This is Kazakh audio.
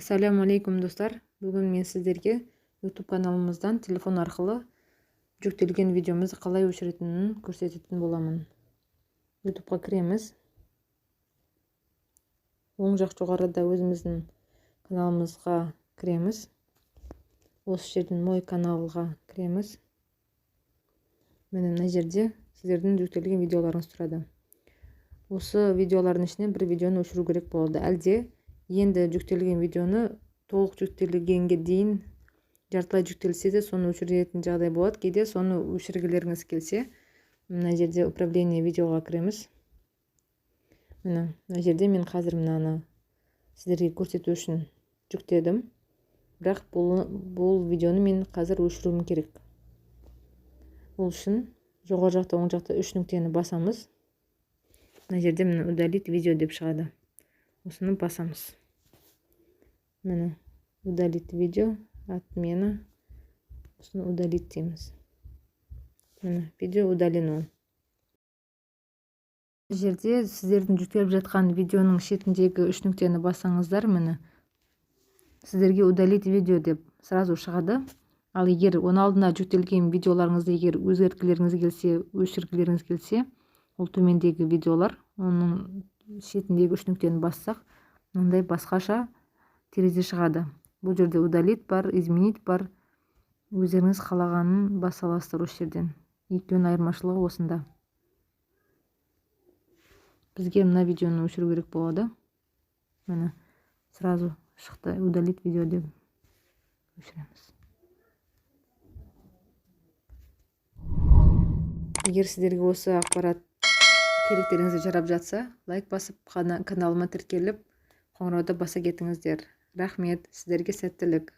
Ассаламу алейкум достар. Бүгін мен сіздерге YouTube каналымыздан телефон арқылы жүктелген видеомызды қалай өшіретінін көрсететін боламын. YouTube'ға кіреміз. Оң жақ жоғарыда өзіміздің каналымызға кіреміз. Осы жерден мой каналға кіреміз. Мына жерде сіздердің жүктелген видеоларыңыз тұрады. Осы видеолардың ішінен бір видеоны өшіру керек болды. Әлде енді жүктелген видеоны толық жүктелгенге дейін жартылай жүктелсе де соны өшіретін жағдай болады. Кейде соны өшіргілеріңіз келсе, мына жерде управление видеоға кіреміз. Мына жерде мен қазір мынаны сіздерге көрсету үшін жүктедім. Бірақ бұл видеоны мен қазір өшіруім керек. Ол үшін жоғары жақта оң жақта 3 нүктені басамыз. Мына жерде мына удалить видео деп шығады. Осыны басамыз. Міне удалить видео, отмена. Осыны удалить дейміз. Міне видео удалено. Жерде сіздердің жүктеліп жатқан видеоның шетіндегі 3 нүктені басаңыздар, міне сіздерге удалить видео деп сразу шығады. Ал егер оның алдына жүктелген видеоларыңызды егер өзгерткілеріңіз келсе, өшіргілеріңіз келсе, ол төмендегі видеолар, оның шетіндегі 3 нүктені бассақ, мынандай басқаша терезе шығады. Бұл жерде удалить бар, изменить бар. Өздеріңіз қалағанын баса аласыздар осы жерден. Екеуінің айырмашылығы осында. Бізге мына видеоны өшіру керек болады. Міне сразу шықты удалить видео деп өшіреміз. Егер сіздерге осы ақпарат керектеріңізді жарап жатса, лайк басып, каналыма тіркеліп, қоңырауды баса кетіңіздер. Рахмет, сіздерге сәттілік.